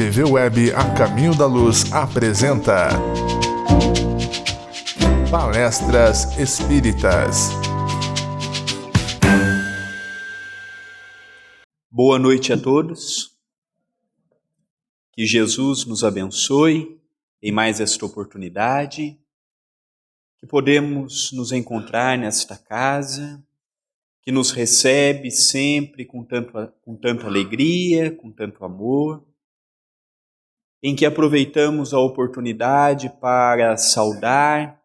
TV Web A Caminho da Luz apresenta Palestras Espíritas. Boa noite a todos. Que Jesus nos abençoe em mais esta oportunidade, que podemos nos encontrar nesta casa, que nos recebe sempre com tanta alegria, com tanto amor, em que aproveitamos a oportunidade para saudar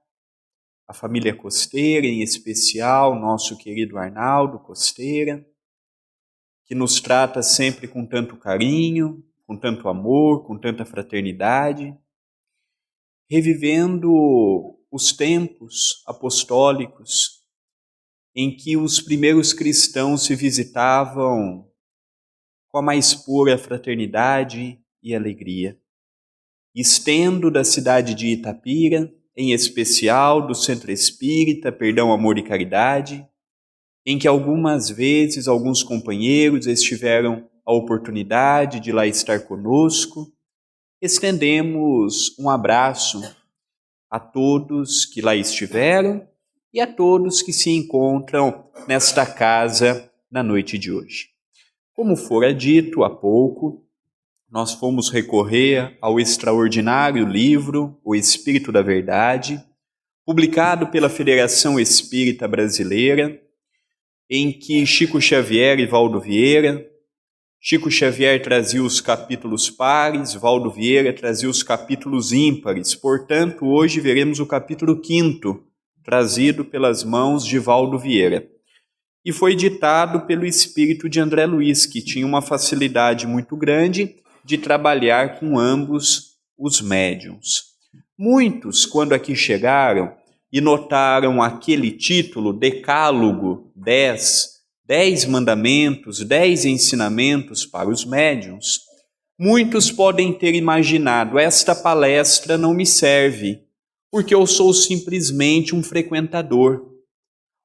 a família Costeira, em especial nosso querido Arnaldo Costeira, que nos trata sempre com tanto carinho, com tanto amor, com tanta fraternidade, revivendo os tempos apostólicos em que os primeiros cristãos se visitavam com a mais pura fraternidade e alegria. Estendo da cidade de Itapira, em especial do Centro Espírita Perdão, Amor e Caridade, em que algumas vezes alguns companheiros tiveram a oportunidade de lá estar conosco, estendemos um abraço a todos que lá estiveram e a todos que se encontram nesta casa na noite de hoje. Como fora dito há pouco, nós fomos recorrer ao extraordinário livro O Espírito da Verdade, publicado pela Federação Espírita Brasileira, em que Chico Xavier e Valdo Vieira, Chico Xavier trazia os capítulos pares, Valdo Vieira trazia os capítulos ímpares. Portanto, hoje veremos o capítulo 5º, trazido pelas mãos de Valdo Vieira. E foi ditado pelo espírito de André Luiz, que tinha uma facilidade muito grande de trabalhar com ambos os médiuns. Muitos, quando aqui chegaram e notaram aquele título, Decálogo 10 mandamentos, 10 ensinamentos para os médiuns, muitos podem ter imaginado, esta palestra não me serve, porque eu sou simplesmente um frequentador.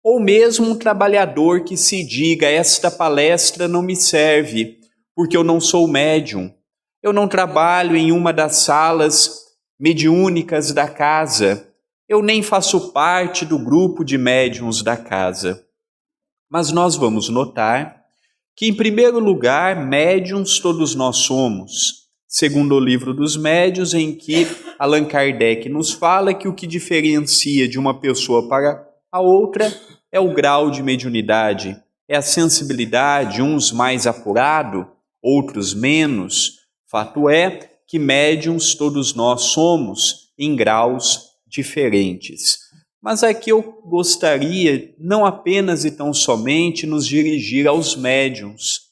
Ou mesmo um trabalhador que se diga, esta palestra não me serve, porque eu não sou médium. Eu não trabalho em uma das salas mediúnicas da casa. Eu nem faço parte do grupo de médiuns da casa. Mas nós vamos notar que, em primeiro lugar, médiuns todos nós somos, segundo o livro dos médiuns, em que Allan Kardec nos fala que o que diferencia de uma pessoa para a outra é o grau de mediunidade, é a sensibilidade, uns mais apurado, outros menos. Fato é que médiuns todos nós somos em graus diferentes. Mas aqui eu gostaria não apenas e tão somente nos dirigir aos médiuns.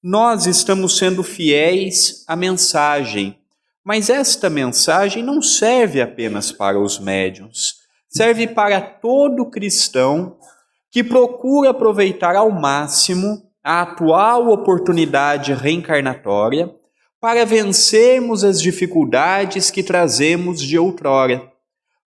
Nós estamos sendo fiéis à mensagem, mas esta mensagem não serve apenas para os médiuns, serve para todo cristão que procura aproveitar ao máximo a atual oportunidade reencarnatória para vencermos as dificuldades que trazemos de outrora.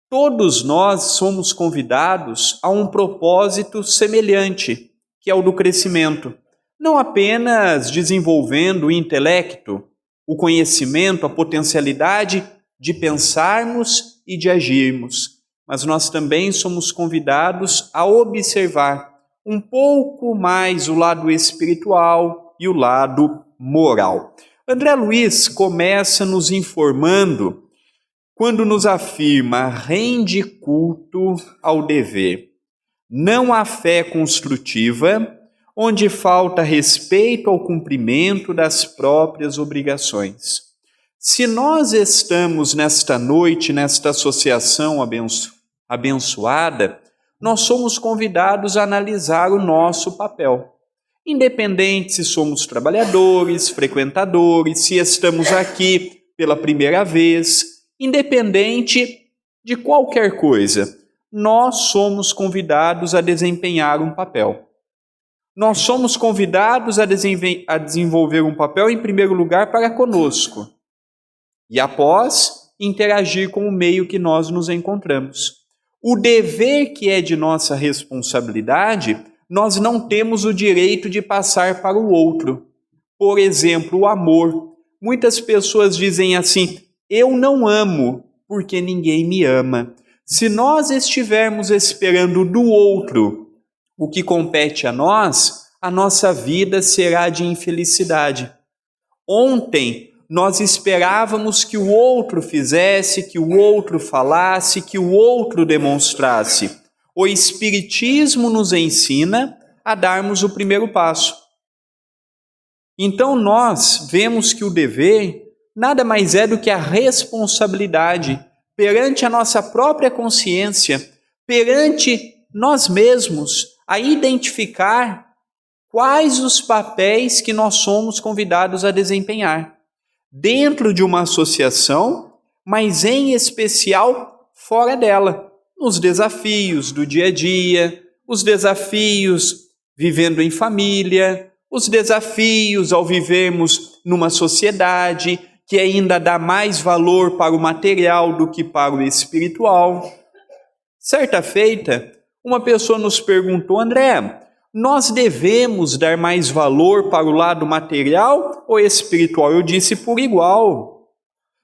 Todos nós somos convidados a um propósito semelhante, que é o do crescimento. Não apenas desenvolvendo o intelecto, o conhecimento, a potencialidade de pensarmos e de agirmos, mas nós também somos convidados a observar um pouco mais o lado espiritual e o lado moral. André Luiz começa nos informando quando nos afirma, rende culto ao dever. Não há fé construtiva, onde falta respeito ao cumprimento das próprias obrigações. Se nós estamos nesta noite, nesta associação abençoada, nós somos convidados a analisar o nosso papel. Independente se somos trabalhadores, frequentadores, se estamos aqui pela primeira vez, independente de qualquer coisa, nós somos convidados a desempenhar um papel. Nós somos convidados a desenvolver um papel, em primeiro lugar, para conosco. E após, interagir com o meio que nós nos encontramos. O dever que é de nossa responsabilidade, nós não temos o direito de passar para o outro. Por exemplo, o amor. muitas pessoas dizem assim: eu não amo porque ninguém me ama. Se nós estivermos esperando do outro o que compete a nossa vida será de infelicidade. Ontem nós esperávamos que o outro fizesse, que o outro falasse, que o outro demonstrasse. O Espiritismo nos ensina a darmos o primeiro passo. Então nós vemos que o dever nada mais é do que a responsabilidade perante a nossa própria consciência, perante nós mesmos, a identificar quais os papéis que nós somos convidados a desempenhar dentro de uma associação, mas em especial fora dela, nos desafios do dia a dia, os desafios vivendo em família, os desafios ao vivermos numa sociedade que ainda dá mais valor para o material do que para o espiritual. Certa feita, uma pessoa nos perguntou: André, nós devemos dar mais valor para o lado material ou espiritual? Eu disse: por igual.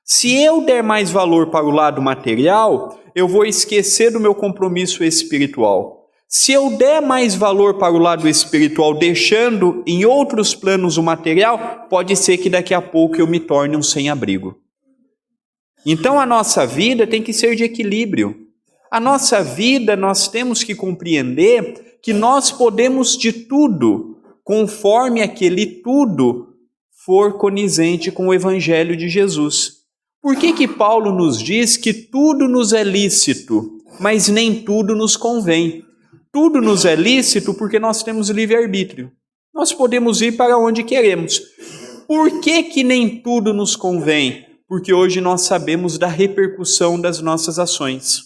Se eu der mais valor para o lado material, eu vou esquecer do meu compromisso espiritual. Se eu der mais valor para o lado espiritual, deixando em outros planos o material, pode ser que daqui a pouco eu me torne um sem-abrigo. Então a nossa vida tem que ser de equilíbrio. A nossa vida, nós temos que compreender que nós podemos de tudo, conforme aquele tudo for conizente com o Evangelho de Jesus. Por que Paulo nos diz que tudo nos é lícito, mas nem tudo nos convém? Tudo nos é lícito porque nós temos livre-arbítrio. Nós podemos ir para onde queremos. Por que nem tudo nos convém? Porque hoje nós sabemos da repercussão das nossas ações,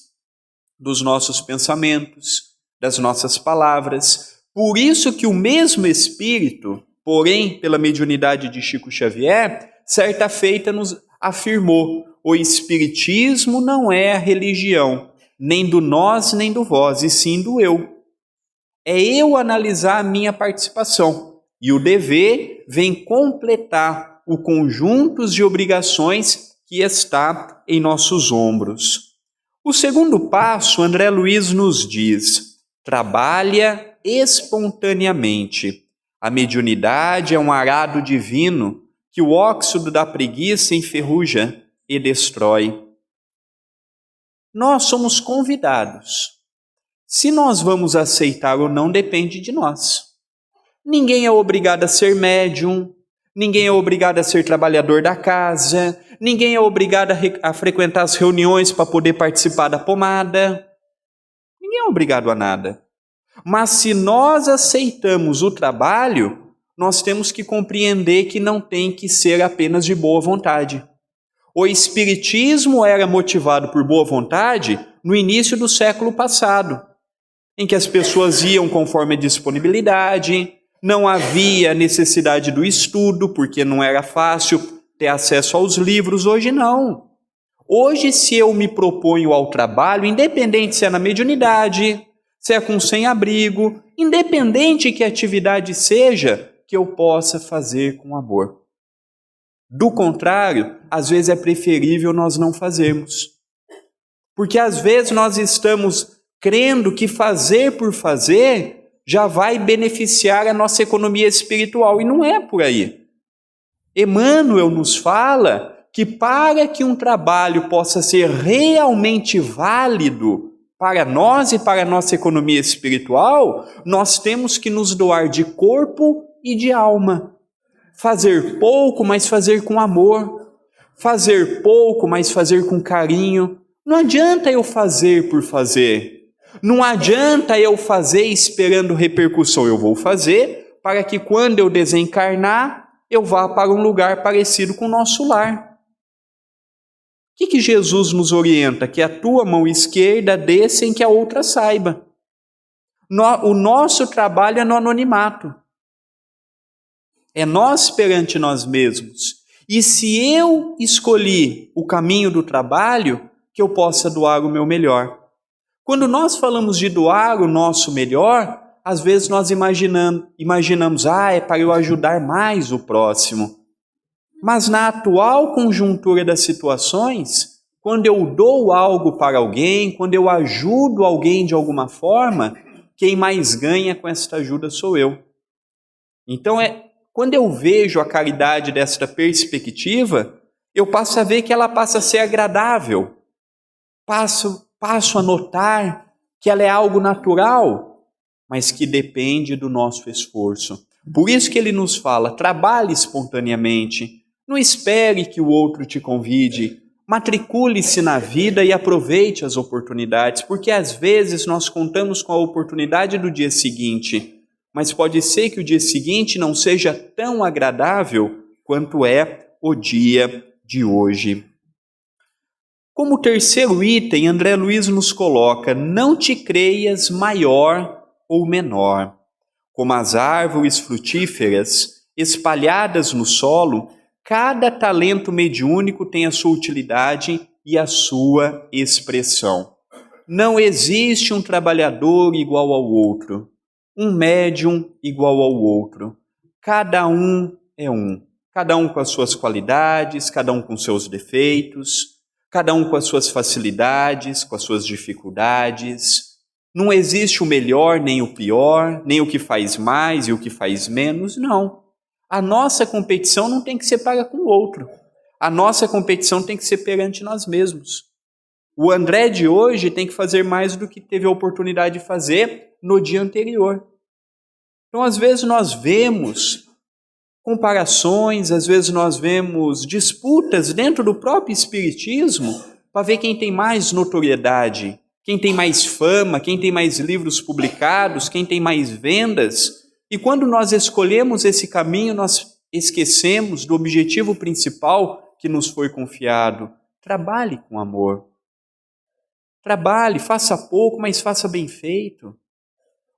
dos nossos pensamentos, das nossas palavras. Por isso que o mesmo Espírito, porém, pela mediunidade de Chico Xavier, certa feita nos afirmou: o Espiritismo não é a religião, nem do nós, nem do vós, e sim do eu. É eu analisar a minha participação, e o dever vem completar o conjunto de obrigações que está em nossos ombros. O segundo passo, André Luiz nos diz: trabalha espontaneamente. A mediunidade é um arado divino que o óxido da preguiça enferruja e destrói. Nós somos convidados. Se nós vamos aceitar ou não depende de nós. Ninguém é obrigado a ser médium, ninguém é obrigado a ser trabalhador da casa, ninguém é obrigado a frequentar as reuniões para poder participar da pomada. Ninguém é obrigado a nada. Mas se nós aceitamos o trabalho, nós temos que compreender que não tem que ser apenas de boa vontade. O Espiritismo era motivado por boa vontade no início do século passado, em que as pessoas iam conforme a disponibilidade, não havia necessidade do estudo, porque não era fácil ter acesso aos livros. Hoje não. Hoje, se eu me proponho ao trabalho, independente se é na mediunidade, se é com sem-abrigo, independente que atividade seja, que eu possa fazer com amor. Do contrário, às vezes é preferível nós não fazermos. Porque às vezes nós estamos crendo que fazer por fazer já vai beneficiar a nossa economia espiritual, e não é por aí. Emmanuel nos fala que para que um trabalho possa ser realmente válido para nós e para a nossa economia espiritual, nós temos que nos doar de corpo e de alma. Fazer pouco, mas fazer com amor. Fazer pouco, mas fazer com carinho. Não adianta eu fazer por fazer. Não adianta eu fazer esperando repercussão. Eu vou fazer para que quando eu desencarnar, eu vá para um lugar parecido com o nosso lar. O que Jesus nos orienta? Que a tua mão esquerda dê sem que a outra saiba. O nosso trabalho é no anonimato. É nós perante nós mesmos. E se eu escolhi o caminho do trabalho, que eu possa doar o meu melhor. Quando nós falamos de doar o nosso melhor, às vezes nós imaginamos, é para eu ajudar mais o próximo. Mas na atual conjuntura das situações, quando eu dou algo para alguém, quando eu ajudo alguém de alguma forma, quem mais ganha com esta ajuda sou eu. Então, quando eu vejo a caridade desta perspectiva, eu passo a ver que ela passa a ser agradável. Passo a notar que ela é algo natural, mas que depende do nosso esforço. Por isso que ele nos fala, trabalhe espontaneamente, não espere que o outro te convide, matricule-se na vida e aproveite as oportunidades, porque às vezes nós contamos com a oportunidade do dia seguinte, mas pode ser que o dia seguinte não seja tão agradável quanto é o dia de hoje. Como terceiro item, André Luiz nos coloca, não te creias maior ou menor. Como as árvores frutíferas espalhadas no solo, cada talento mediúnico tem a sua utilidade e a sua expressão. Não existe um trabalhador igual ao outro, um médium igual ao outro. Cada um é um. Cada um com as suas qualidades, cada um com seus defeitos, cada um com as suas facilidades, com as suas dificuldades. Não existe o melhor nem o pior, nem o que faz mais e o que faz menos, não. A nossa competição não tem que ser para com o outro. A nossa competição tem que ser perante nós mesmos. O André de hoje tem que fazer mais do que teve a oportunidade de fazer no dia anterior. Então, às vezes nós vemos comparações, às vezes nós vemos disputas dentro do próprio espiritismo para ver quem tem mais notoriedade, quem tem mais fama, quem tem mais livros publicados, quem tem mais vendas. E quando nós escolhemos esse caminho, nós esquecemos do objetivo principal que nos foi confiado. Trabalhe com amor. Trabalhe, faça pouco, mas faça bem feito.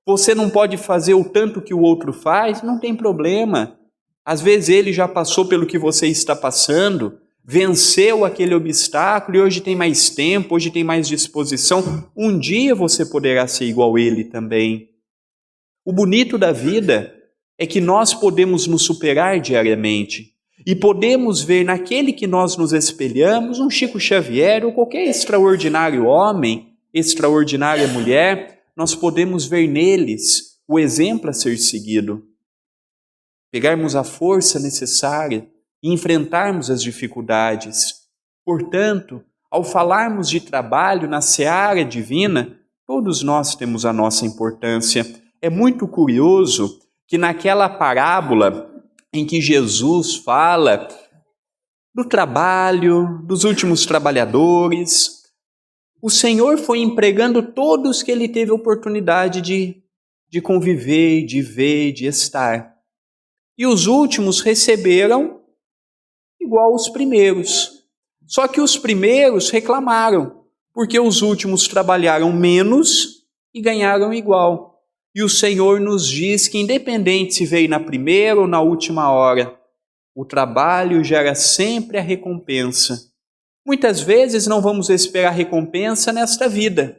Você não pode fazer o tanto que o outro faz, não tem problema. Às vezes ele já passou pelo que você está passando, venceu aquele obstáculo e hoje tem mais tempo, hoje tem mais disposição. Um dia você poderá ser igual a ele também. O bonito da vida é que nós podemos nos superar diariamente e podemos ver naquele que nós nos espelhamos um Chico Xavier ou qualquer extraordinário homem, extraordinária mulher, nós podemos ver neles o exemplo a ser seguido. Pegarmos a força necessária e enfrentarmos as dificuldades. Portanto, ao falarmos de trabalho na seara divina, todos nós temos a nossa importância. É muito curioso que naquela parábola em que Jesus fala do trabalho, dos últimos trabalhadores, o Senhor foi empregando todos que ele teve oportunidade de conviver, de ver, de estar. E os últimos receberam igual os primeiros. Só que os primeiros reclamaram, porque os últimos trabalharam menos e ganharam igual. E o Senhor nos diz que independente se veio na primeira ou na última hora, o trabalho gera sempre a recompensa. Muitas vezes não vamos esperar recompensa nesta vida,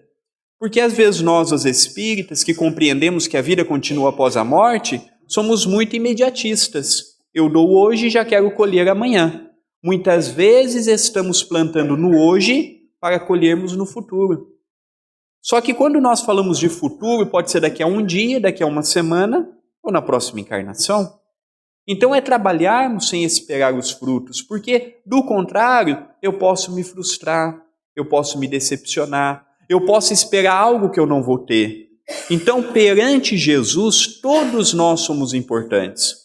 porque às vezes nós, os espíritas, que compreendemos que a vida continua após a morte, somos muito imediatistas. Eu dou hoje e já quero colher amanhã. Muitas vezes estamos plantando no hoje para colhermos no futuro. Só que quando nós falamos de futuro, pode ser daqui a um dia, daqui a uma semana ou na próxima encarnação. Então é trabalharmos sem esperar os frutos, porque do contrário, eu posso me frustrar, eu posso me decepcionar, eu posso esperar algo que eu não vou ter. Então, perante Jesus, todos nós somos importantes.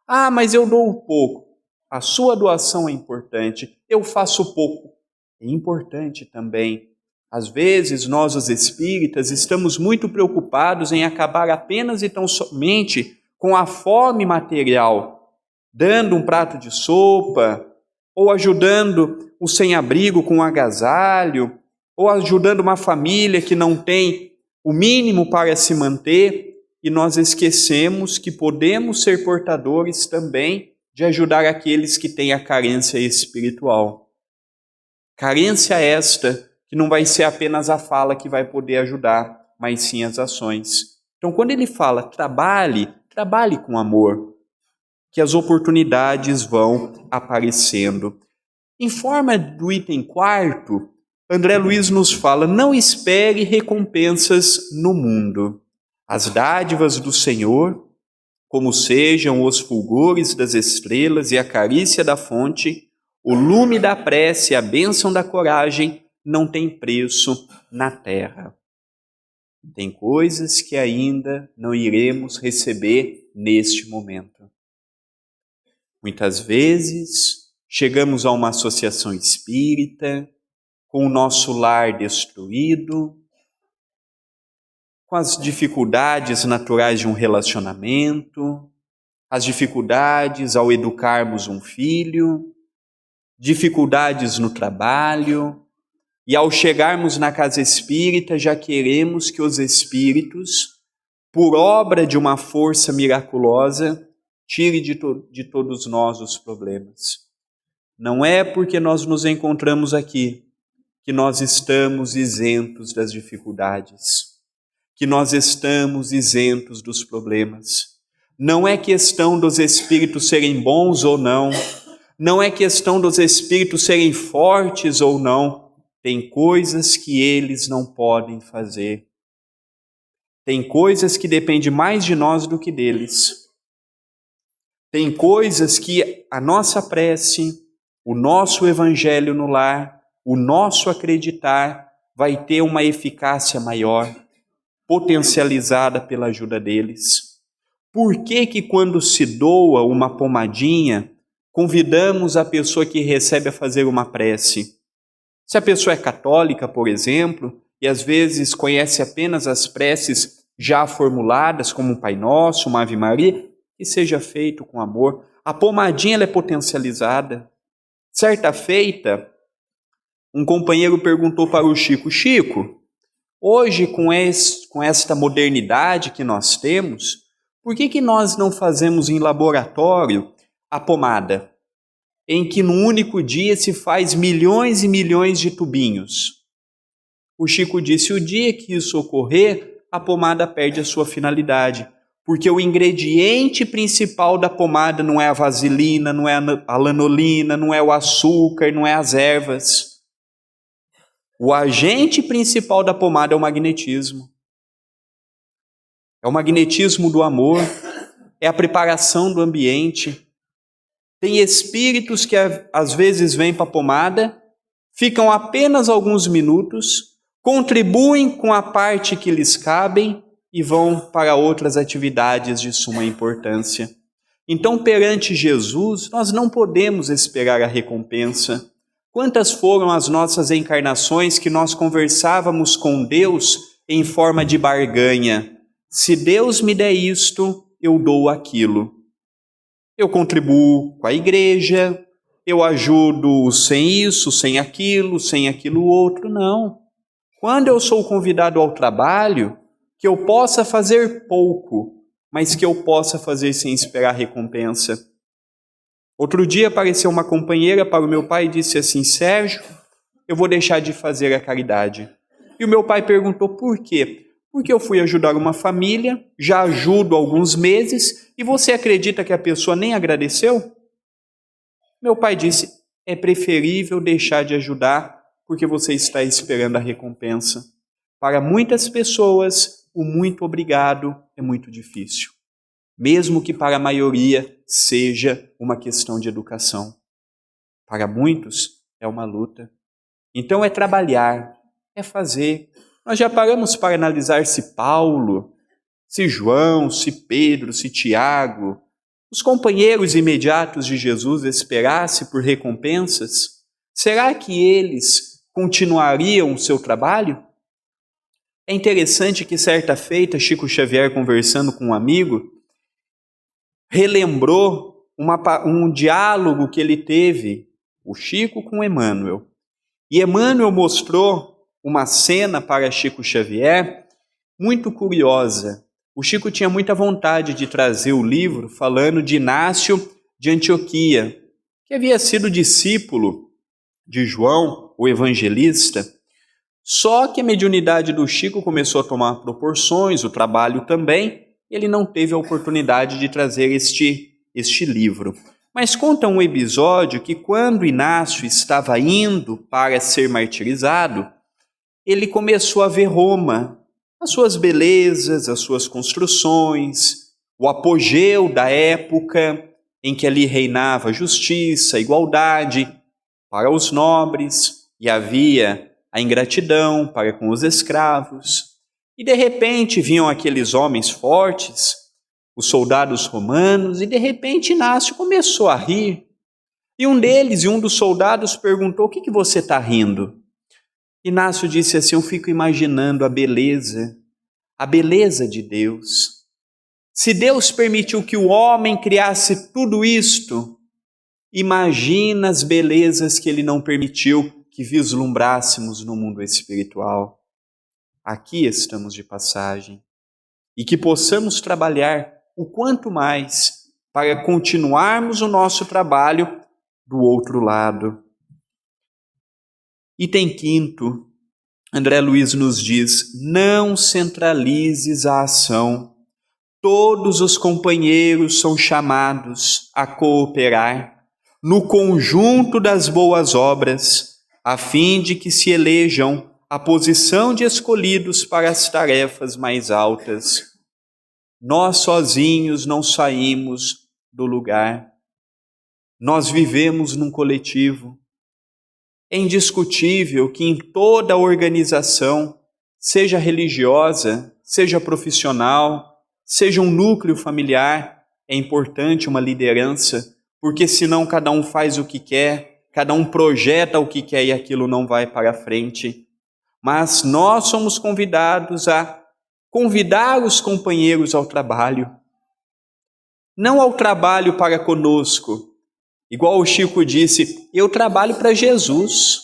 Ah, mas eu dou pouco. A sua doação é importante. Eu faço pouco. É importante também. Às vezes, nós, os espíritas, estamos muito preocupados em acabar apenas e tão somente com a fome material, dando um prato de sopa, ou ajudando o sem-abrigo com um agasalho, ou ajudando uma família que não tem o mínimo para se manter, e nós esquecemos que podemos ser portadores também de ajudar aqueles que têm a carência espiritual. Carência esta que não vai ser apenas a fala que vai poder ajudar, mas sim as ações. Então, quando ele fala trabalhe com amor. que as oportunidades vão aparecendo. Em forma do item 4, André Luiz nos fala: não espere recompensas no mundo. As dádivas do Senhor, como sejam os fulgores das estrelas e a carícia da fonte, o lume da prece e a bênção da coragem, não tem preço na terra. Tem coisas que ainda não iremos receber neste momento. Muitas vezes chegamos a uma associação espírita com o nosso lar destruído, com as dificuldades naturais de um relacionamento, as dificuldades ao educarmos um filho, dificuldades no trabalho, e ao chegarmos na casa espírita já queremos que os espíritos, por obra de uma força miraculosa, tire de todos nós os problemas. Não é porque nós nos encontramos aqui que nós estamos isentos das dificuldades, que nós estamos isentos dos problemas. Não é questão dos espíritos serem bons ou não, não é questão dos espíritos serem fortes ou não. Tem coisas que eles não podem fazer. Tem coisas que dependem mais de nós do que deles. Tem coisas que a nossa prece, o nosso evangelho no lar, o nosso acreditar vai ter uma eficácia maior, potencializada pela ajuda deles. Por que quando se doa uma pomadinha, convidamos a pessoa que recebe a fazer uma prece? Se a pessoa é católica, por exemplo, e às vezes conhece apenas as preces já formuladas, como um Pai Nosso, uma Ave Maria, que seja feito com amor. A pomadinha ela é potencializada. Certa feita, um companheiro perguntou para o Chico: Chico, hoje com esta modernidade que nós temos, por que nós não fazemos em laboratório a pomada, em que no único dia se faz milhões e milhões de tubinhos? O Chico disse: o dia que isso ocorrer, a pomada perde a sua finalidade, porque o ingrediente principal da pomada não é a vaselina, não é a lanolina, não é o açúcar, não é as ervas. O agente principal da pomada é o magnetismo. É o magnetismo do amor, é a preparação do ambiente. Tem espíritos que às vezes vêm para a pomada, ficam apenas alguns minutos, contribuem com a parte que lhes cabem e vão para outras atividades de suma importância. Então, perante Jesus, nós não podemos esperar a recompensa. Quantas foram as nossas encarnações que nós conversávamos com Deus em forma de barganha? Se Deus me der isto, eu dou aquilo. Eu contribuo com a igreja, eu ajudo sem isso, sem aquilo outro. Não. Quando eu sou convidado ao trabalho, que eu possa fazer pouco, mas que eu possa fazer sem esperar recompensa. Outro dia apareceu uma companheira para o meu pai e disse assim: Sérgio, eu vou deixar de fazer a caridade. E o meu pai perguntou por quê? Porque eu fui ajudar uma família, já ajudo há alguns meses, e você acredita que a pessoa nem agradeceu? Meu pai disse: é preferível deixar de ajudar porque você está esperando a recompensa. Para muitas pessoas, o muito obrigado é muito difícil. Mesmo que para a maioria seja uma questão de educação. Para muitos é uma luta. Então é trabalhar, é fazer. Nós já paramos para analisar se Paulo, se João, se Pedro, se Tiago, os companheiros imediatos de Jesus esperassem por recompensas? Será que eles continuariam o seu trabalho? É interessante que certa feita, Chico Xavier, conversando com um amigo, relembrou um diálogo que ele teve, o Chico com Emmanuel. E Emmanuel mostrou uma cena para Chico Xavier muito curiosa. O Chico tinha muita vontade de trazer o livro falando de Inácio de Antioquia, que havia sido discípulo de João, o evangelista. Só que a mediunidade do Chico começou a tomar proporções, o trabalho também. Ele não teve a oportunidade de trazer este este livro. Mas conta um episódio que quando Inácio estava indo para ser martirizado, ele começou a ver Roma, as suas belezas, as suas construções, o apogeu da época em que ali reinava justiça, igualdade para os nobres e havia a ingratidão para com os escravos. E de repente vinham aqueles homens fortes, os soldados romanos, e de repente Inácio começou a rir. E um dos soldados perguntou: o que você está rindo? Inácio disse assim: eu fico imaginando a beleza de Deus. Se Deus permitiu que o homem criasse tudo isto, imagina as belezas que Ele não permitiu que vislumbrássemos no mundo espiritual. Aqui estamos de passagem e que possamos trabalhar o quanto mais para continuarmos o nosso trabalho do outro lado. Item quinto, André Luiz nos diz: não centralizes a ação. Todos os companheiros são chamados a cooperar no conjunto das boas obras, a fim de que se elejam a posição de escolhidos para as tarefas mais altas. Nós sozinhos não saímos do lugar. Nós vivemos num coletivo. É indiscutível que em toda organização, seja religiosa, seja profissional, seja um núcleo familiar, é importante uma liderança, porque senão cada um faz o que quer, cada um projeta o que quer e aquilo não vai para frente. Mas nós somos convidados a convidar os companheiros ao trabalho. Não ao trabalho para conosco. Igual o Chico disse, eu trabalho para Jesus.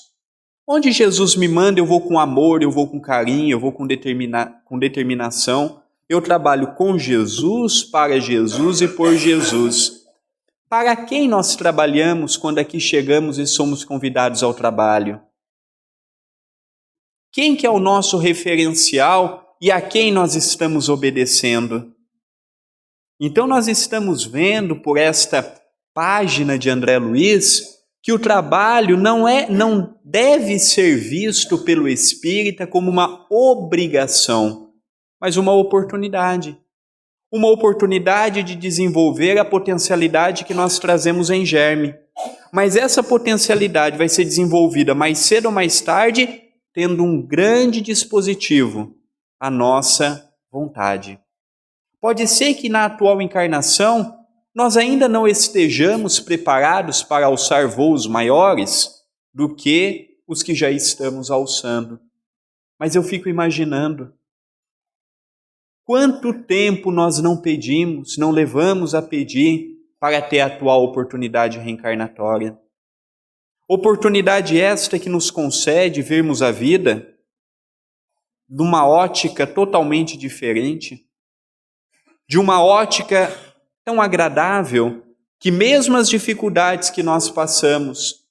Onde Jesus me manda, eu vou com amor, eu vou com carinho, eu vou com determinação. Eu trabalho com Jesus, para Jesus e por Jesus. Para quem nós trabalhamos quando aqui chegamos e somos convidados ao trabalho? Quem que é o nosso referencial e a quem nós estamos obedecendo? Então nós estamos vendo por esta página de André Luiz que o trabalho não deve ser visto pelo espírita como uma obrigação, mas uma oportunidade. Uma oportunidade de desenvolver a potencialidade que nós trazemos em germe. Mas essa potencialidade vai ser desenvolvida mais cedo ou mais tarde, tendo um grande dispositivo, a nossa vontade. Pode ser que na atual encarnação nós ainda não estejamos preparados para alçar voos maiores do que os que já estamos alçando. Mas eu fico imaginando quanto tempo nós não pedimos, não levamos a pedir para ter a atual oportunidade reencarnatória. Oportunidade esta que nos concede vermos a vida de uma ótica totalmente diferente, de uma ótica tão agradável que mesmo as dificuldades que nós passamos,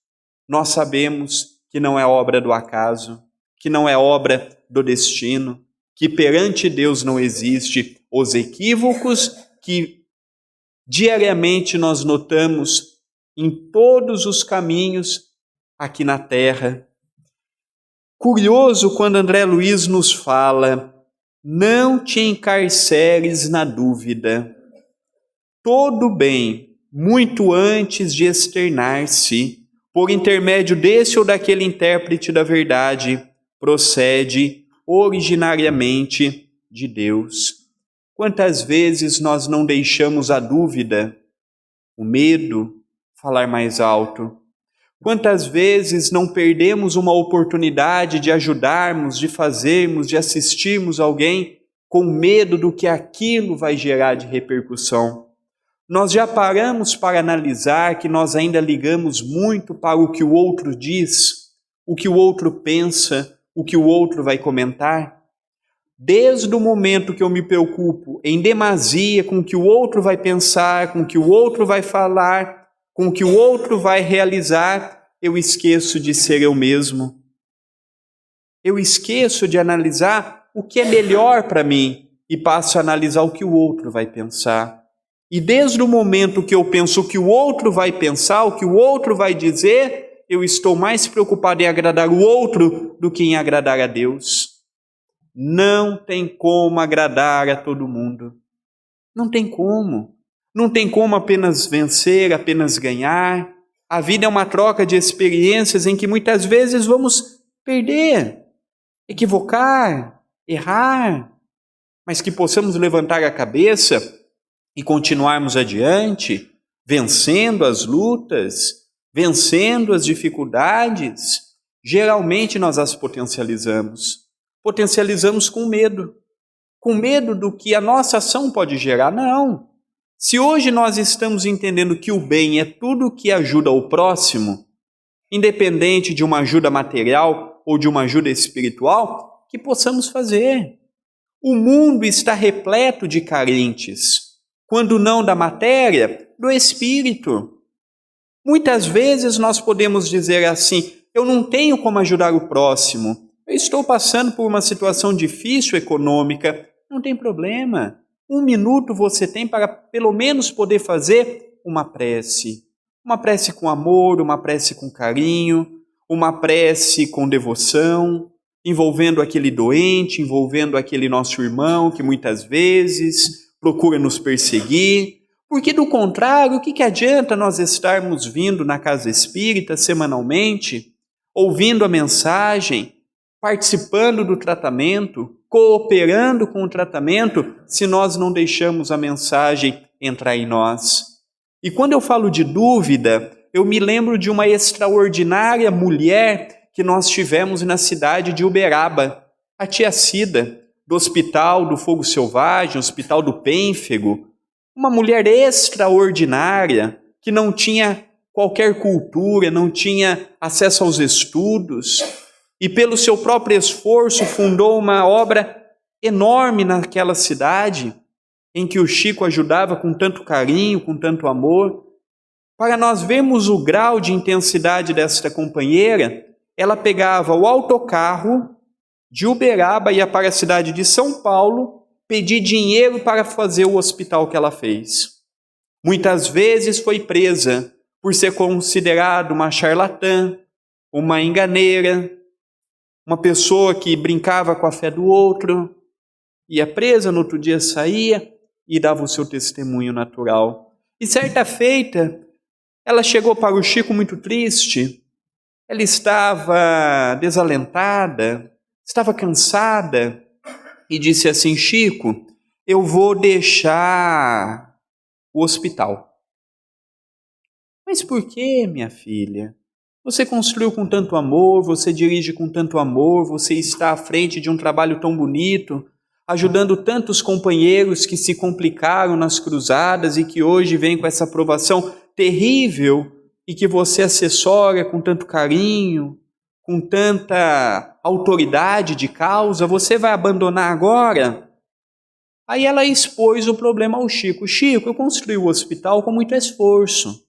nós sabemos que não é obra do acaso, que não é obra do destino, que perante Deus não existe os equívocos que diariamente nós notamos em todos os caminhos aqui na Terra. Curioso quando André Luiz nos fala: não te encarceres na dúvida. Todo bem, muito antes de externar-se, por intermédio desse ou daquele intérprete da verdade, procede originariamente de Deus. Quantas vezes nós não deixamos a dúvida, o medo, falar mais alto? Quantas vezes não perdemos uma oportunidade de ajudarmos, de fazermos, de assistirmos alguém com medo do que aquilo vai gerar de repercussão? Nós já paramos para analisar que nós ainda ligamos muito para o que o outro diz, o que o outro pensa, o que o outro vai comentar? Desde o momento que eu me preocupo em demasia com o que o outro vai pensar, com o que o outro vai falar, com o que o outro vai realizar, eu esqueço de ser eu mesmo. Eu esqueço de analisar o que é melhor para mim e passo a analisar o que o outro vai pensar. E desde o momento que eu penso o que o outro vai pensar, o que o outro vai dizer, eu estou mais preocupado em agradar o outro do que em agradar a Deus. Não tem como agradar a todo mundo. Não tem como. Não tem como apenas vencer, apenas ganhar. A vida é uma troca de experiências em que muitas vezes vamos perder, equivocar, errar, mas que possamos levantar a cabeça e continuarmos adiante, vencendo as lutas, vencendo as dificuldades. Geralmente nós as potencializamos. Potencializamos com medo do que a nossa ação pode gerar. Não. Se hoje nós estamos entendendo que o bem é tudo que ajuda o próximo, independente de uma ajuda material ou de uma ajuda espiritual, que possamos fazer. O mundo está repleto de carentes, quando não da matéria, do espírito. Muitas vezes nós podemos dizer assim: eu não tenho como ajudar o próximo, eu estou passando por uma situação difícil econômica. Não tem problema. 1 minuto você tem para pelo menos poder fazer uma prece. Uma prece com amor, uma prece com carinho, uma prece com devoção, envolvendo aquele doente, envolvendo aquele nosso irmão que muitas vezes procura nos perseguir. Porque do contrário, o que adianta nós estarmos vindo na casa espírita semanalmente, ouvindo a mensagem, participando do tratamento, cooperando com o tratamento, se nós não deixamos a mensagem entrar em nós? E quando eu falo de dúvida, eu me lembro de uma extraordinária mulher que nós tivemos na cidade de Uberaba, a tia Cida, do Hospital do Fogo Selvagem, Hospital do Pênfego, uma mulher extraordinária, que não tinha qualquer cultura, não tinha acesso aos estudos, e pelo seu próprio esforço fundou uma obra enorme naquela cidade, em que o Chico ajudava com tanto carinho, com tanto amor. Para nós vermos o grau de intensidade desta companheira, ela pegava o autocarro de Uberaba, ia para a cidade de São Paulo, pedir dinheiro para fazer o hospital que ela fez. Muitas vezes foi presa por ser considerada uma charlatã, uma enganeira, uma pessoa que brincava com a fé do outro, ia presa, no outro dia saía e dava o seu testemunho natural. E certa feita, ela chegou para o Chico muito triste, ela estava desalentada, estava cansada, e disse assim: Chico, eu vou deixar o hospital. Mas por que, minha filha? Você construiu com tanto amor, você dirige com tanto amor, você está à frente de um trabalho tão bonito, ajudando tantos companheiros que se complicaram nas cruzadas e que hoje vêm com essa provação terrível e que você assessora com tanto carinho, com tanta autoridade de causa, você vai abandonar agora? Aí ela expôs o problema ao Chico. Chico, eu construí o hospital com muito esforço.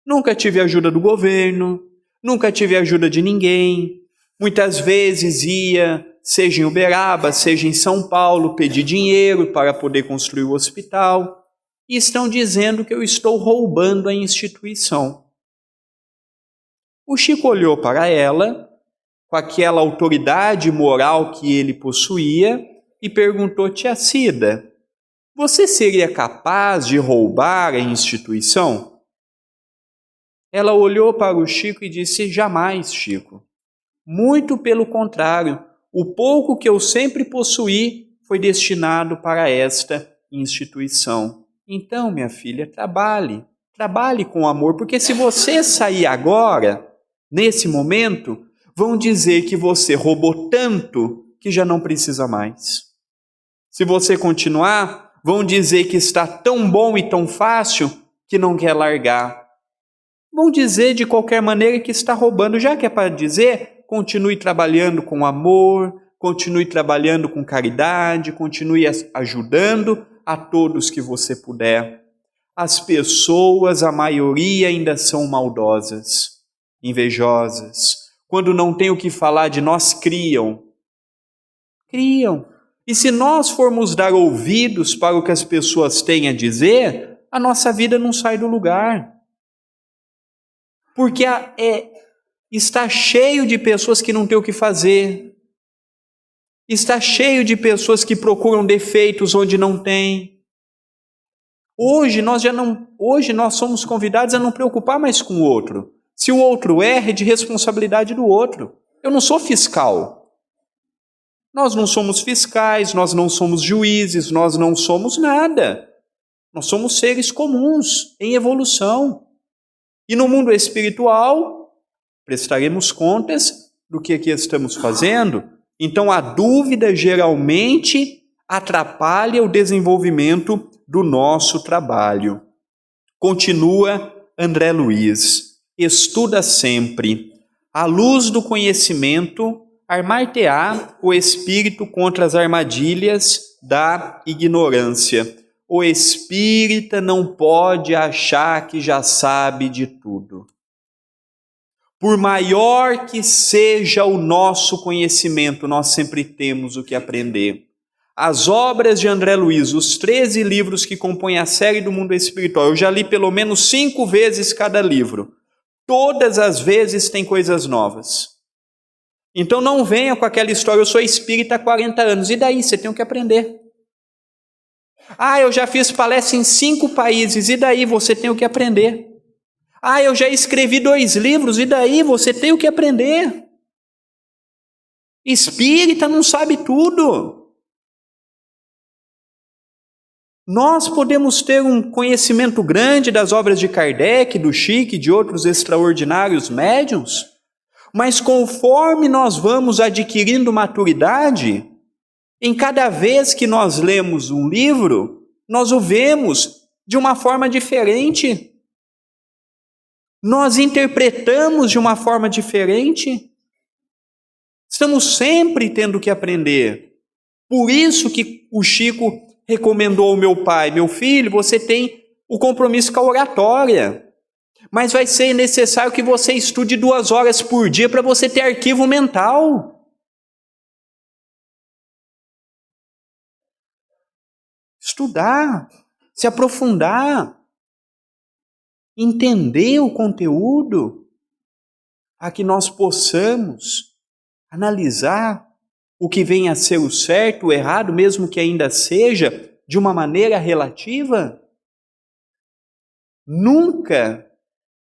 Nunca tive ajuda do governo, nunca tive ajuda de ninguém. Muitas vezes ia, seja em Uberaba, seja em São Paulo, pedir dinheiro para poder construir o hospital. E estão dizendo que eu estou roubando a instituição. O Chico olhou para ela, com aquela autoridade moral que ele possuía, e perguntou: tia Cida, você seria capaz de roubar a instituição? Ela olhou para o Chico e disse: jamais, Chico. Muito pelo contrário, o pouco que eu sempre possuí foi destinado para esta instituição. Então, minha filha, trabalhe com amor, porque se você sair agora, nesse momento, vão dizer que você roubou tanto que já não precisa mais. Se você continuar, vão dizer que está tão bom e tão fácil que não quer largar. Vão dizer de qualquer maneira que está roubando. Já que é para dizer, continue trabalhando com amor, continue trabalhando com caridade, continue ajudando a todos que você puder. As pessoas, a maioria, ainda são maldosas, invejosas. Quando não tem o que falar de nós, criam. E se nós formos dar ouvidos para o que as pessoas têm a dizer, a nossa vida não sai do lugar. Porque está cheio de pessoas que não têm o que fazer. Está cheio de pessoas que procuram defeitos onde não tem. Hoje nós somos convidados a não preocupar mais com o outro. Se o outro erra, é de responsabilidade do outro. Eu não sou fiscal. Nós não somos fiscais, nós não somos juízes, nós não somos nada. Nós somos seres comuns, em evolução. E no mundo espiritual, prestaremos contas do que aqui estamos fazendo. Então a dúvida geralmente atrapalha o desenvolvimento do nosso trabalho. Continua André Luiz: estuda sempre, à luz do conhecimento, armar-te-á o espírito contra as armadilhas da ignorância. O espírita não pode achar que já sabe de tudo. Por maior que seja o nosso conhecimento, nós sempre temos o que aprender. As obras de André Luiz, os 13 livros que compõem a série do mundo espiritual, eu já li pelo menos 5 vezes cada livro. Todas as vezes tem coisas novas. Então não venha com aquela história, eu sou espírita há 40 anos, e daí? Você tem o que aprender. Eu já fiz palestra em 5 países, e daí? Você tem o que aprender. Eu já escrevi 2 livros, e daí? Você tem o que aprender. Espírita não sabe tudo. Nós podemos ter um conhecimento grande das obras de Kardec, do Chico e de outros extraordinários médiuns, mas conforme nós vamos adquirindo maturidade, em cada vez que nós lemos um livro, nós o vemos de uma forma diferente. Nós interpretamos de uma forma diferente. Estamos sempre tendo que aprender. Por isso que o Chico recomendou ao meu pai: meu filho, você tem o compromisso com a oratória, mas vai ser necessário que você estude 2 horas por dia para você ter arquivo mental. Estudar, se aprofundar, entender o conteúdo, para que nós possamos analisar o que vem a ser o certo, o errado, mesmo que ainda seja de uma maneira relativa. Nunca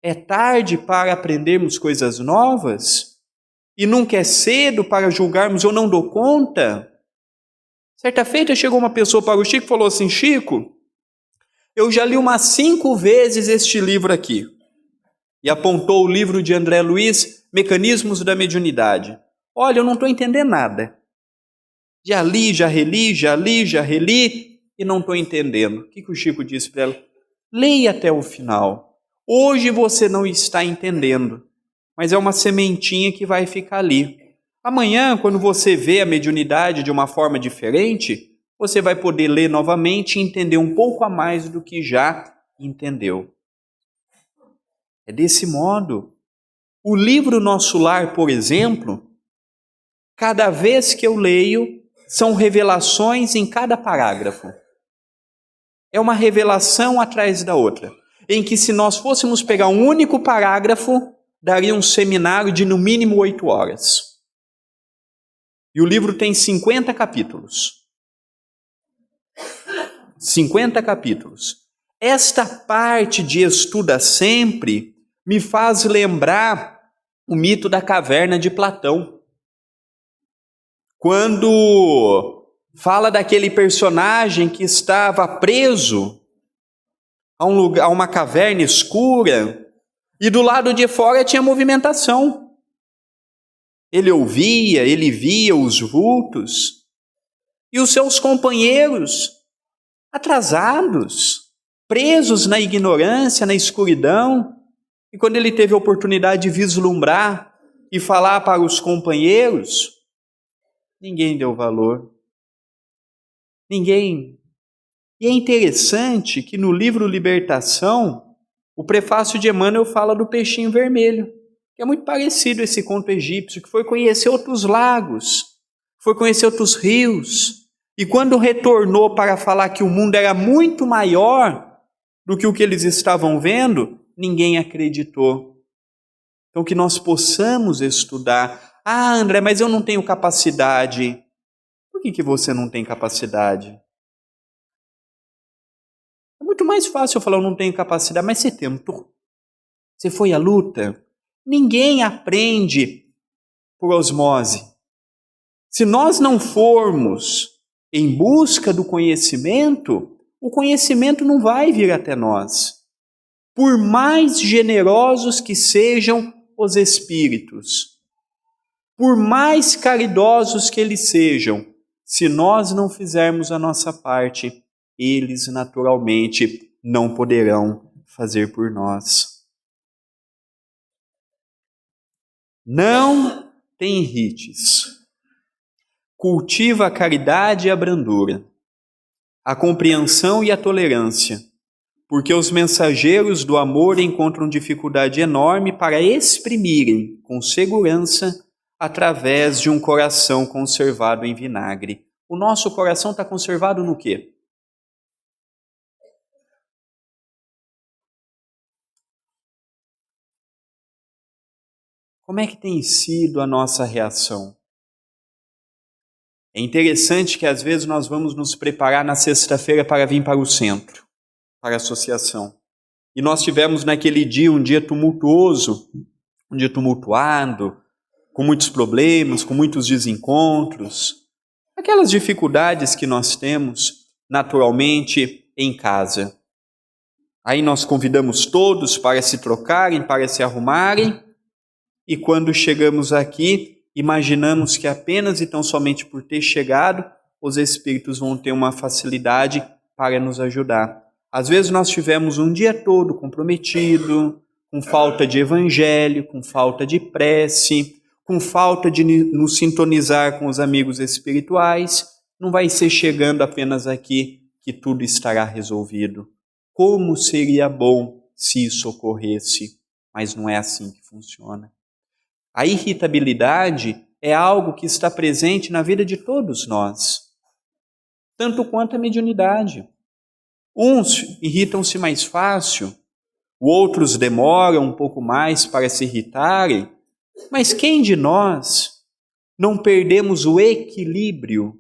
é tarde para aprendermos coisas novas e nunca é cedo para julgarmos eu não dou conta. Certa feita chegou uma pessoa para o Chico e falou assim: Chico, eu já li umas 5 vezes este livro aqui. E apontou o livro de André Luiz, Mecanismos da Mediunidade. Olha, eu não estou entendendo nada. Já li, já reli, e não estou entendendo. O que o Chico disse para ela? Leia até o final. Hoje você não está entendendo, mas é uma sementinha que vai ficar ali. Amanhã, quando você vê a mediunidade de uma forma diferente, você vai poder ler novamente e entender um pouco a mais do que já entendeu. É desse modo. O livro Nosso Lar, por exemplo, cada vez que eu leio, são revelações em cada parágrafo. É uma revelação atrás da outra, em que se nós fôssemos pegar um único parágrafo, daria um seminário de no mínimo 8 horas. E o livro tem 50 capítulos. 50 capítulos. Esta parte de estuda sempre me faz lembrar o mito da caverna de Platão. Quando fala daquele personagem que estava preso a uma caverna escura e do lado de fora tinha movimentação. Ele ouvia, ele via os vultos e os seus companheiros atrasados, presos na ignorância, na escuridão. E quando ele teve a oportunidade de vislumbrar e falar para os companheiros, ninguém deu valor. Ninguém. E é interessante que no livro Libertação, o prefácio de Emmanuel fala do peixinho vermelho, que é muito parecido a esse conto egípcio, que foi conhecer outros lagos, foi conhecer outros rios, e quando retornou para falar que o mundo era muito maior do que o que eles estavam vendo, ninguém acreditou. Então que nós possamos estudar. Ah, André, mas eu não tenho capacidade. Por que você não tem capacidade? É muito mais fácil eu falar eu não tenho capacidade, mas você tentou. Você foi à luta. Ninguém aprende por osmose. Se nós não formos em busca do conhecimento, o conhecimento não vai vir até nós. Por mais generosos que sejam os espíritos, por mais caridosos que eles sejam, se nós não fizermos a nossa parte, eles naturalmente não poderão fazer por nós. Não te irrites. Cultiva a caridade e a brandura, a compreensão e a tolerância, porque os mensageiros do amor encontram dificuldade enorme para exprimirem com segurança através de um coração conservado em vinagre. O nosso coração está conservado no quê? Como é que tem sido a nossa reação? É interessante que às vezes nós vamos nos preparar na sexta-feira para vir para o centro, para a associação. E nós tivemos naquele dia um dia tumultuoso, um dia tumultuado, com muitos problemas, com muitos desencontros. Aquelas dificuldades que nós temos naturalmente em casa. Aí nós convidamos todos para se trocarem, para se arrumarem, e quando chegamos aqui, imaginamos que apenas e tão somente por ter chegado, os espíritos vão ter uma facilidade para nos ajudar. Às vezes nós tivemos um dia todo comprometido, com falta de evangelho, com falta de prece, com falta de nos sintonizar com os amigos espirituais. Não vai ser chegando apenas aqui que tudo estará resolvido. Como seria bom se isso ocorresse, mas não é assim que funciona. A irritabilidade é algo que está presente na vida de todos nós, tanto quanto a mediunidade. Uns irritam-se mais fácil, outros demoram um pouco mais para se irritarem, mas quem de nós não perdemos o equilíbrio,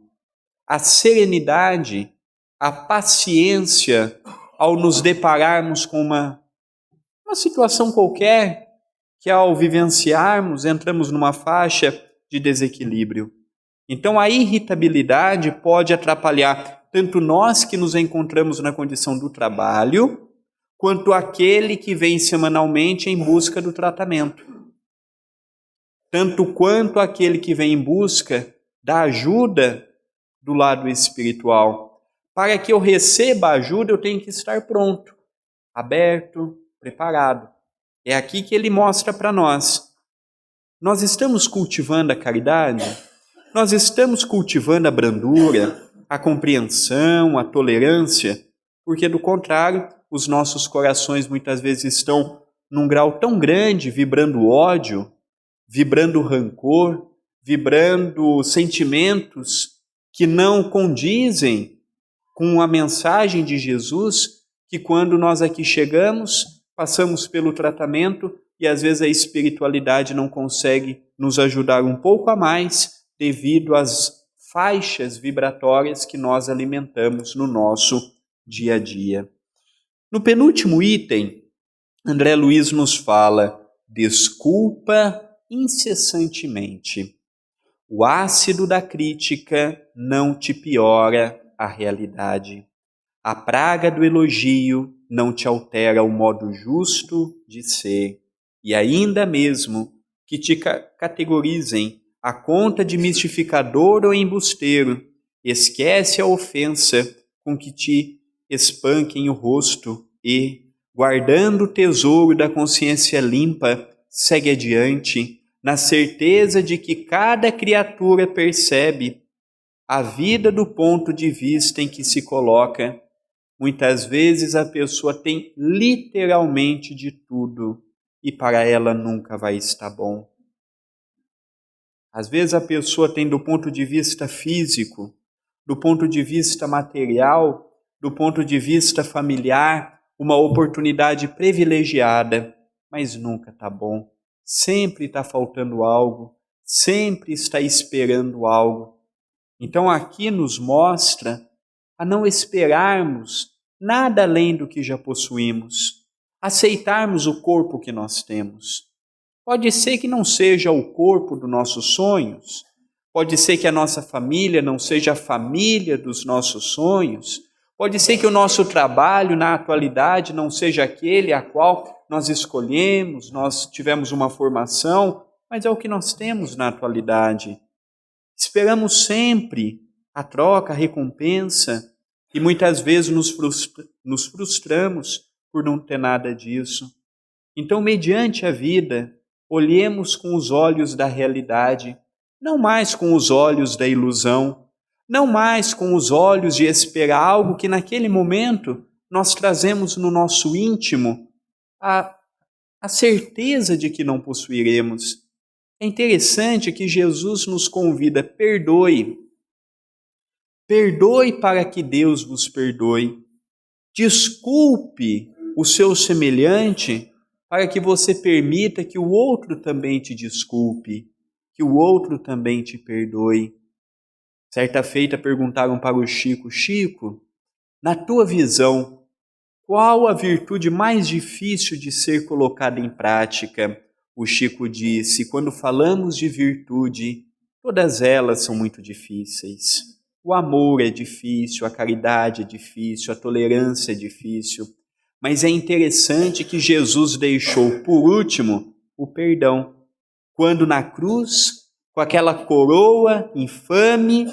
a serenidade, a paciência ao nos depararmos com uma situação qualquer, que ao vivenciarmos, entramos numa faixa de desequilíbrio. Então a irritabilidade pode atrapalhar tanto nós que nos encontramos na condição do trabalho, quanto aquele que vem semanalmente em busca do tratamento. Tanto quanto aquele que vem em busca da ajuda do lado espiritual. Para que eu receba a ajuda, eu tenho que estar pronto, aberto, preparado. É aqui que ele mostra para nós. Nós estamos cultivando a caridade? Nós estamos cultivando a brandura, a compreensão, a tolerância? Porque, do contrário, os nossos corações muitas vezes estão num grau tão grande, vibrando ódio, vibrando rancor, vibrando sentimentos que não condizem com a mensagem de Jesus, que quando nós aqui chegamos, passamos pelo tratamento e às vezes a espiritualidade não consegue nos ajudar um pouco a mais devido às faixas vibratórias que nós alimentamos no nosso dia a dia. No penúltimo item, André Luiz nos fala: desculpa incessantemente. O ácido da crítica não te piora a realidade. A praga do elogio não te altera o modo justo de ser, e ainda mesmo que te categorizem a conta de mistificador ou embusteiro, esquece a ofensa com que te espanquem o rosto e, guardando o tesouro da consciência limpa, segue adiante, na certeza de que cada criatura percebe a vida do ponto de vista em que se coloca. Muitas vezes a pessoa tem literalmente de tudo e para ela nunca vai estar bom. Às vezes a pessoa tem do ponto de vista físico, do ponto de vista material, do ponto de vista familiar, uma oportunidade privilegiada, mas nunca está bom. Sempre está faltando algo, sempre está esperando algo. Então aqui nos mostra a não esperarmos nada além do que já possuímos, aceitarmos o corpo que nós temos. Pode ser que não seja o corpo dos nossos sonhos, pode ser que a nossa família não seja a família dos nossos sonhos, pode ser que o nosso trabalho na atualidade não seja aquele a qual nós escolhemos, nós tivemos uma formação, mas é o que nós temos na atualidade. Esperamos sempre a troca, a recompensa, e muitas vezes nos frustramos por não ter nada disso. Então, mediante a vida, olhemos com os olhos da realidade, não mais com os olhos da ilusão, não mais com os olhos de esperar algo que naquele momento nós trazemos no nosso íntimo a certeza de que não possuiremos. É interessante que Jesus nos convida, perdoe. Perdoe para que Deus vos perdoe. Desculpe o seu semelhante para que você permita que o outro também te desculpe, que o outro também te perdoe. Certa feita perguntaram para o Chico, Chico, na tua visão, qual a virtude mais difícil de ser colocada em prática? O Chico disse, quando falamos de virtude, todas elas são muito difíceis. O amor é difícil, a caridade é difícil, a tolerância é difícil. Mas é interessante que Jesus deixou, por último, o perdão. Quando na cruz, com aquela coroa infame,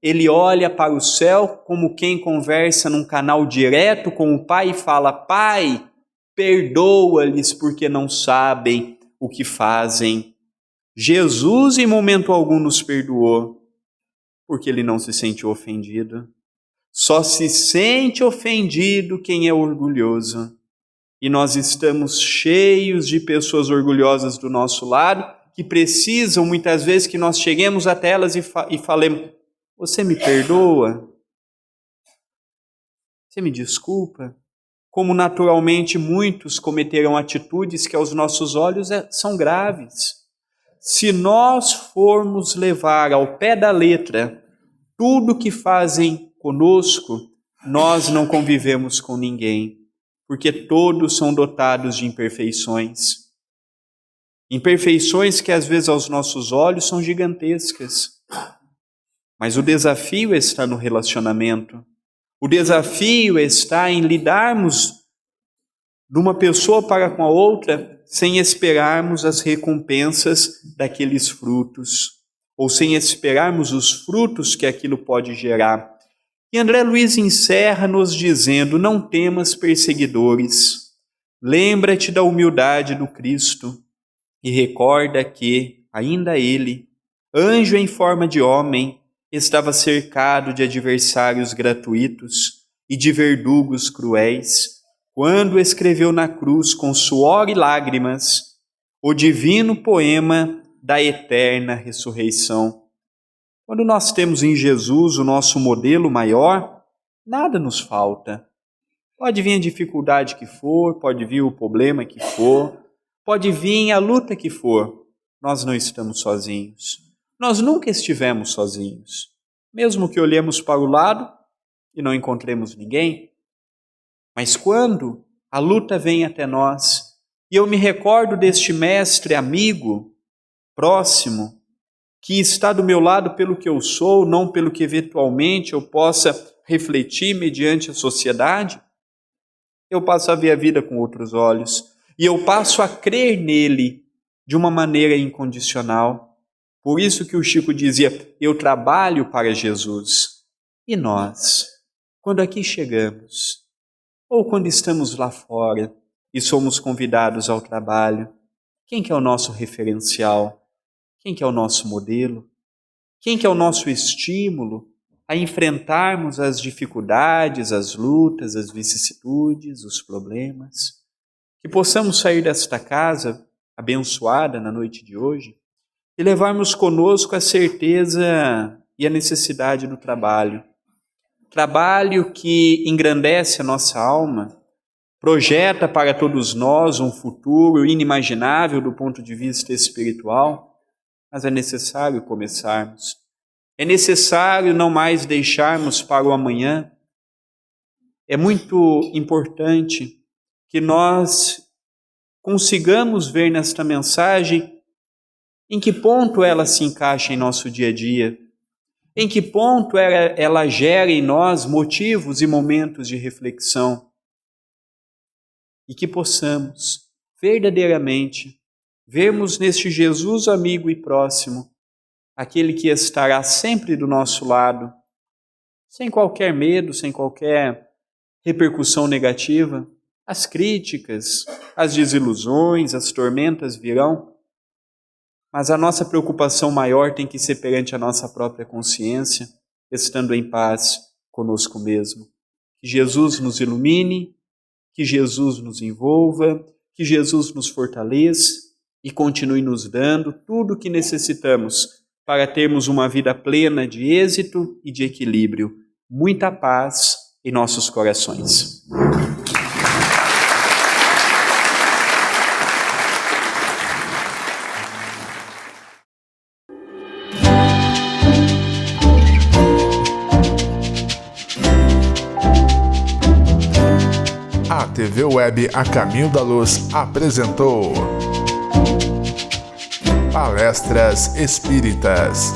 ele olha para o céu como quem conversa num canal direto com o Pai e fala, Pai, perdoa-lhes porque não sabem o que fazem. Jesus em momento algum nos perdoou, porque ele não se sentiu ofendido. Só se sente ofendido quem é orgulhoso. E nós estamos cheios de pessoas orgulhosas do nosso lado, que precisam muitas vezes que nós cheguemos até elas e falemos, você me perdoa? Você me desculpa? Como naturalmente muitos cometerão atitudes que aos nossos olhos são graves. Se nós formos levar ao pé da letra tudo que fazem conosco, nós não convivemos com ninguém, porque todos são dotados de imperfeições. Imperfeições que às vezes aos nossos olhos são gigantescas. Mas o desafio está no relacionamento. O desafio está em lidarmos de uma pessoa para com a outra sem esperarmos as recompensas daqueles frutos, ou sem esperarmos os frutos que aquilo pode gerar. E André Luiz encerra nos dizendo, não temas perseguidores, lembra-te da humildade do Cristo e recorda que, ainda ele, anjo em forma de homem, estava cercado de adversários gratuitos e de verdugos cruéis, quando escreveu na cruz com suor e lágrimas o divino poema da eterna ressurreição. Quando nós temos em Jesus o nosso modelo maior, nada nos falta. Pode vir a dificuldade que for, pode vir o problema que for, pode vir a luta que for, nós não estamos sozinhos. Nós nunca estivemos sozinhos. Mesmo que olhemos para o lado e não encontremos ninguém, mas quando a luta vem até nós, e eu me recordo deste mestre amigo, próximo, que está do meu lado pelo que eu sou, não pelo que eventualmente eu possa refletir mediante a sociedade, eu passo a ver a vida com outros olhos, e eu passo a crer nele de uma maneira incondicional. Por isso que o Chico dizia, eu trabalho para Jesus. E nós, quando aqui chegamos, ou quando estamos lá fora e somos convidados ao trabalho, quem que é o nosso referencial? Quem que é o nosso modelo? Quem que é o nosso estímulo a enfrentarmos as dificuldades, as lutas, as vicissitudes, os problemas? Que possamos sair desta casa abençoada na noite de hoje e levarmos conosco a certeza e a necessidade do trabalho. Trabalho que engrandece a nossa alma, projeta para todos nós um futuro inimaginável do ponto de vista espiritual, mas é necessário começarmos. É necessário não mais deixarmos para o amanhã. É muito importante que nós consigamos ver nesta mensagem em que ponto ela se encaixa em nosso dia a dia, em que ponto ela gera em nós motivos e momentos de reflexão, e que possamos verdadeiramente vermos neste Jesus amigo e próximo, aquele que estará sempre do nosso lado, sem qualquer medo, sem qualquer repercussão negativa. As críticas, as desilusões, as tormentas virão, mas a nossa preocupação maior tem que ser perante a nossa própria consciência, estando em paz conosco mesmo. Que Jesus nos ilumine, que Jesus nos envolva, que Jesus nos fortaleça e continue nos dando tudo o que necessitamos para termos uma vida plena de êxito e de equilíbrio. Muita paz em nossos corações. A TV Web A Caminho da Luz apresentou Palestras Espíritas.